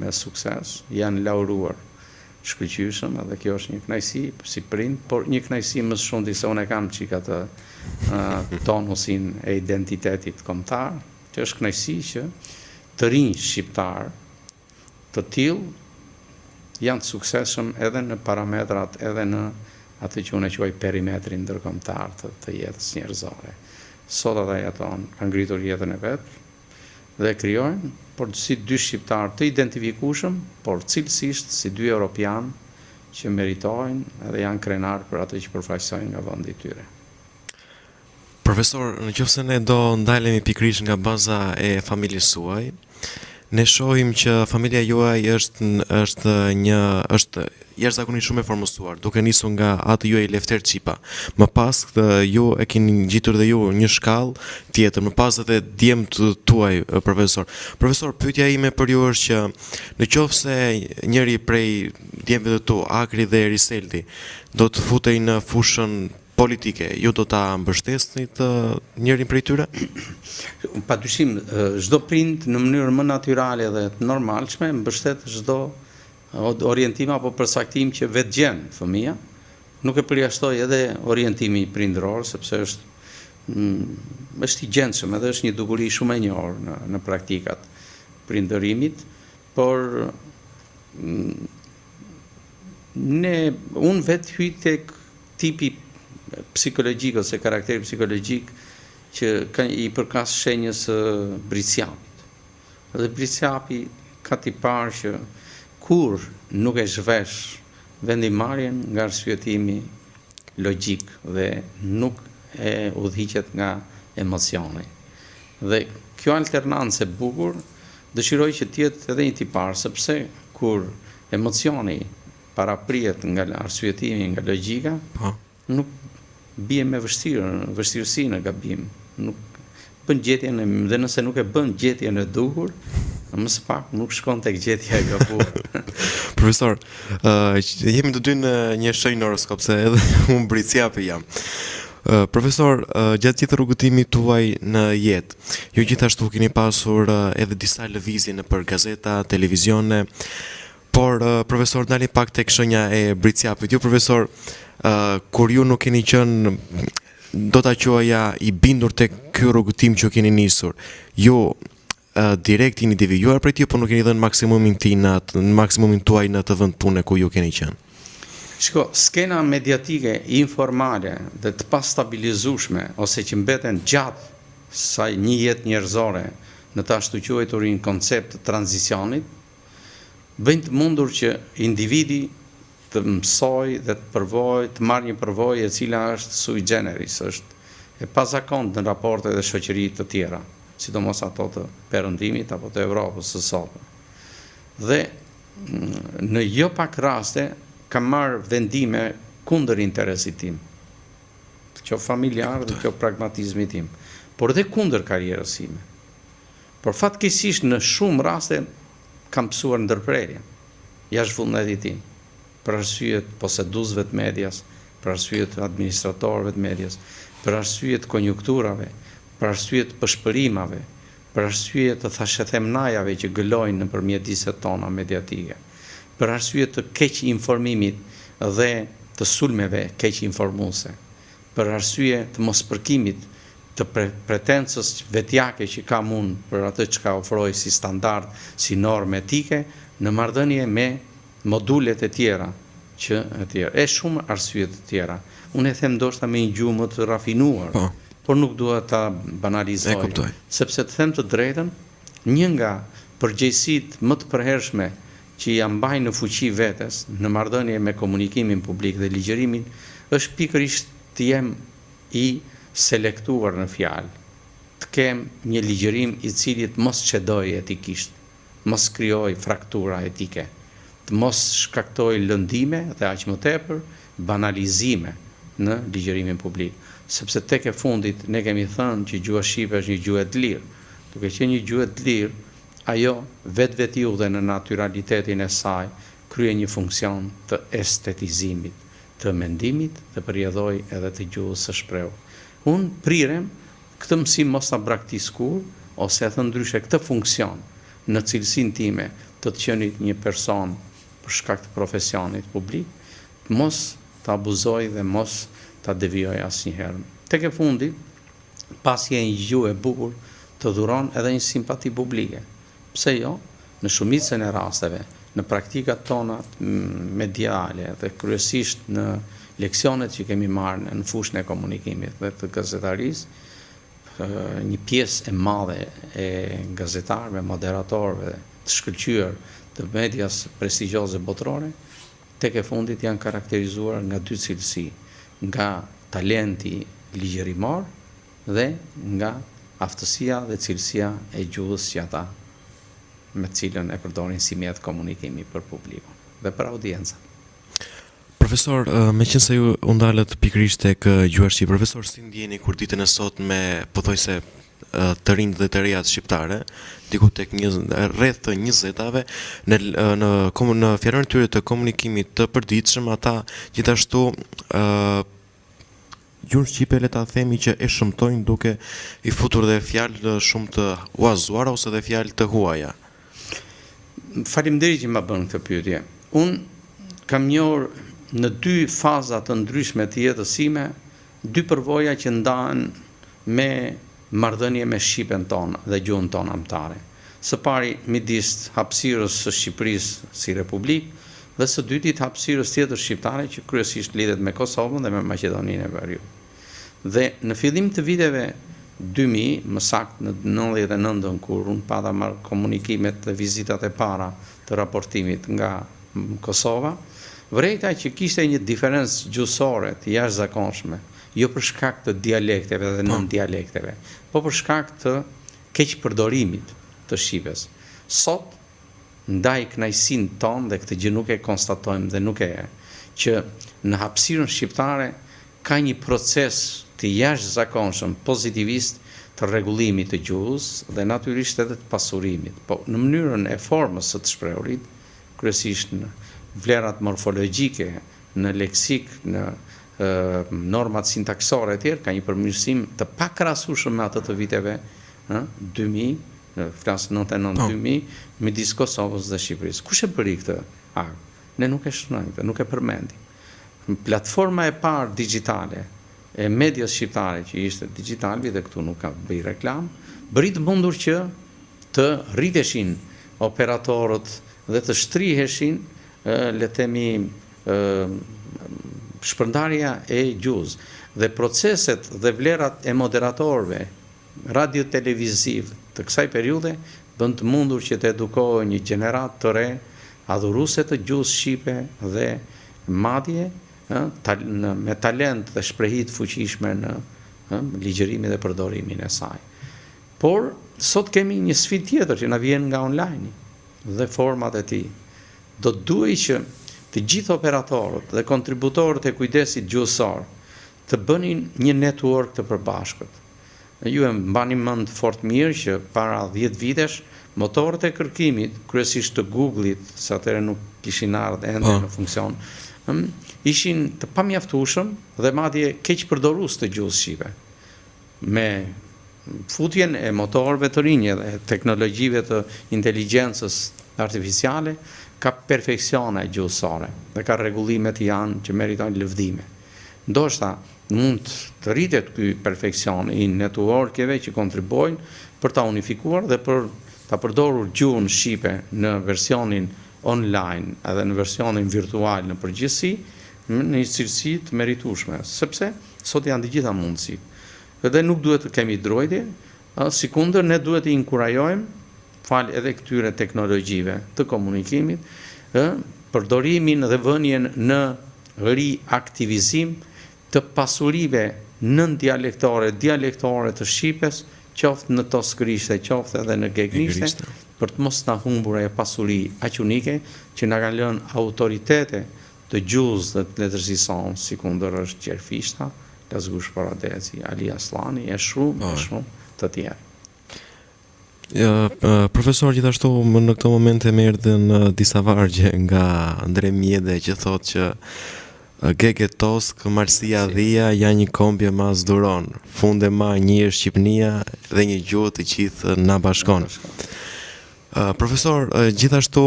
me sukses, janë lauruar shkëlqyeshëm, edhe kjo është një kënaqësi si prind, por një kënaqësi më shumë disa unë kam çika të tonusin e identitetit kombëtar, që është kënaqësi që të rinj shqiptar të tillë janë të suksesshëm edhe në parametrat, edhe në atë që unë e quaj perimetrin ndërkombëtar të jetës njerëzore. Sot ata jetojnë, kanë ngritur jetën e vet dhe krijojnë, por si dy shqiptar të identifikueshëm, por cilësisht si dy europian që meritojnë edhe janë krenar për atë që përfaqësojnë nga vendi i tyre. Profesor, nëse ne do ndalemi pikërisht nga baza e familjes suaj, ne shohim që familja juaj është jashtëzakonisht shumë e formosur, duke nisur nga atë juaj Lefter Çipa. Më pas ju e keni gjetur dhe ju një shkallë tjetër, më pas edhe djemt tuaj, profesor. Profesor, pyetja ime për ju është që nëse njëri prej djemve të tu, Akri dhe Riseldi, do të futej në fushën politike, ju do ta mbështesni të njërin prej tyre? Padyshim, çdo prind në mënyrë më natyrale dhe të normalshme mbështet çdo orientim apo përcaktim që vetë gjen fëmia. Nuk e përjashtoj edhe orientimi prindëror, sepse është i gjendshëm, edhe është një dukuri shumë e njohur në praktikat prindërimit, por unë vetë hyj tek tipi psikologjik ose karakteri psikologjik që i përkas shenjës Briciapit. Dhe Briciapi ka tipar që kur nuk e zhvesh vendimarrjen nga arsyetimi logjik dhe nuk e udhëhiqet nga emocioni. Dhe kjo alternancë e bukur dëshiroj që të jetë edhe një tipar, sepse kur emocioni paraprihet nga arsyetimi, nga logjika, nuk bie me vështirësi në gabim, nuk bën gjetjen dhe nëse nuk e bën gjetjen e duhur, më së pak nuk shkon tek gjetja e gabuar. Profesor, jemi të dy në një shenjë horoskop, se edhe unë Briciapi jam. Profesor, gjatë gjithë rrugëtimit tuaj në jetë, ju gjithashtu keni pasur edhe disa lëvizje nëpër gazeta, televizione, por profesor, dalim pak tek shenja e Briciapit. Ju profesor, kur ju nuk keni qenë, do ta quaja, i bindur tek ky rrugëtim që keni nisur, ju direkt jeni devijuar prej tij, por nuk keni dhënë maksimumin tuaj në të vend pune ku ju keni qenë? Shiko, skena mediatike informale dhe të pastabilizueshme ose që mbeten gjatë sa një jetë njerëzore në të ashtu quajturin koncept të tranzicionit, bëjnë të mundur që individi të mësoj dhe të marrë një përvojë e cila është sui generis, është e pazakontë në raporte dhe shoqëri të tjera, sidomos ato të perëndimit apo të Evropës së sotme. Dhe në jo pak raste kam marrë vendime kundër interesit tim, kjo familjar dhe kjo pragmatizmi tim, por dhe kundër karrierës time. Por fatkeqësisht në shumë raste kam pësuar ndërprerje, jashtë vullnetit tim, për arsyet poseduesve të medias, për arsyet administratorëve të medias, për arsyet konjunkturave, për arsyet pëshpërimave, për arsyet të thashethemnajave që gëlojnë nëpërmjet diset tona mediatike, për arsyet të keq informimit dhe të sulmeve keq informuese, për arsye të mospërkimit të pretencës vetjake që kam unë për atë që ka ofroj si standard, si normë etike, në marrëdhënie me modulet e tjera, e shumë arsye të tjera. Unë e them ndoshta me një gjuhë më të rafinuar, por nuk dua ta banalizoj, sepse të them të drejtën, një nga përgjegjësitë më të përhershme që ja mbajnë në fuqi vetes në marrëdhënie me komunikimin publik dhe ligjërimin, është pikërisht të jem i selektuar në fjalë, të kem një ligjërim i cili të mos çedoj etikisht, mos krijoj fraktura etike, të mos shkaktoj lëndime dhe aq më tepër banalizime në ligjërimin publik, sepse tek e fundit ne kemi thënë që gjuha shqipe është një gjuhë e lirë. Duke qenë një gjuhë e lirë, ajo vetvetiu dhe në naturalitetin e saj krye një funksion të estetizimit, të mendimit, të përjedhoj edhe të gjuhës së shprehur. Unë prirem këtë mësim mos ta braktis kur, ose thënë ndryshe këtë funksion në cilësinë time të qenit një person për shkak të profesionit publik, mos të abuzoj dhe mos të devijoj asnjëherë. Tek e fundi, pasi e një gjuhë e bukur, të dhuron edhe një simpati publike. Pse jo? Në shumicën e rasteve, në praktikat tona mediale dhe kryesisht në leksionet që kemi marrë në fushën e komunikimit dhe të gazetarisë, një pjesë e madhe e gazetarëve, moderatorëve të shkëlqyer të medias prestigjioze botërore, tek e fundit janë karakterizuar nga dy cilësi, nga talenti ligjërimor dhe nga aftësia dhe cilësia e gjuhës që ata me cilën e përdorin si mjet komunikimi për publikun dhe për audiencën. Profesor, me qenë se ju undalët pikërisht tek gjuha shqipe, profesor, si ndjeni kur ditën e sot me pothuajse të rinjt dhe të rejat shqiptare, diku tek rreth të 20-ave, në fjalën e tyre të komunikimit të përditshëm, ata gjithashtu gjuhën shqipe le ta themi që e shëmtojnë duke i futur dhe fjalë shumë të huazuara ose dhe fjalë të huaja. Faleminderit që më bën këtë pyetje. Unë kam njohur në dy faza të ndryshme të jetës sime, dy përvoja që ndahen me marrëdhënie me shqipen tonë dhe gjuhën tonë amtare. Së pari midis hapësirës së Shqipërisë si republikë dhe së dytit hapësirës tjetër shqiptare që kryesisht lidhet me Kosovën dhe me Maqedoninë e Veriut. Dhe në fillim të viteve 2000, më saktë në 99 kur unë pata marrë komunikimet dhe vizitat e para të raportimit nga Kosova, vërejta që kishte një diferencë gjuhësore të jashtëzakonshme, jo për shkak të dialekteve dhe nën dialekteve, po për shkak të keq përdorimit të shqipes. Sot ndaj kënaqësinë tonë dhe këtë gjë nuk e konstatojmë dhe nuk e që në hapësirën shqiptare ka një proces të jashtëzakonshëm pozitivist të rregullimit të gjuhës dhe natyrisht edhe të pasurimit, po në mënyrën e formës së të shprehurit, kryesisht në vlerat morfologjike, në leksik, në normat sintaksore e tjerë, ka një përmirësim të pakrahasueshëm me atë të viteve 2000, në klasë 99-2000, midis Kosovës dhe Shqipërisë. Kush e bëri këtë akt? Ne nuk e shënojmë këtë, nuk e përmendim. Platforma e parë digjitale e medias shqiptare që ishte Digitalvi, dhe këtu nuk ka bëj reklam, bëri të mundur që të rriteshin operatorët dhe të shtriheshin le të themi shpërndarja e gjuhës dhe proceset dhe vlerat e moderatorëve radio televiziv të kësaj periudhe bën të mundur që të edukohej një gjenerat të re adhuruese të gjuhës shqipe dhe madje me talent dhe shprehje të fuqishme në ligjërimin dhe përdorimin e saj. Por sot kemi një sfidë tjetër që na vjen nga online dhe format e tij. Do të duhej që të gjithë operatorët dhe kontributorët e kujdesit gjuhësor të bënin një network të përbashkët. Ju e mbani mend fort mirë që para 10 vitesh motorët e kërkimit, kryesisht të Google-it, sa atëherë nuk kishin ardhur ende në funksion, ishin të pamjaftueshëm dhe madje keq përdorues të gjuhës shqipe. Me futjen e motorëve të rinj dhe teknologjive të inteligjencës artificiale, ka perfeksione gjuhësore dhe ka rregullime të janë që meritojnë lëvdime. Ndoshta mund të rritet ky perfeksion i networkeve që kontribuojnë për ta unifikuar dhe për ta përdorur gjuhën shqipe në versionin online edhe në versionin virtual në përgjithësi në një cilësi të meritueshme, sepse sot janë të gjitha mundësitë. Dhe nuk duhet të kemi drojtje, sikundër ne duhet të inkurajojmë fal edhe këtyre teknologjive të komunikimit, përdorimin dhe vënien në riaktivizim të pasurive nën dialektore të shqipes, qoftë në toskërishte, qoftë edhe në gegnishte, për të mos na humbur ajo pasuri aq unike që na kanë lënë autoritete të gjuhës dhe të letërsisë sonë, sikundër është Gjerfishta, Lazgush Paradeci, Ali Aslani, e shumë të tjerë. Profesor, gjithashtu në këto momente më erdhën disa vargje nga Andre Mjede që thotë që Gege Tosk, Marsia Dhia, janë një kombje ma zduron, funde ma një Shqipnia dhe një gjuhë të gjithë na bashkon. Profesor, gjithashtu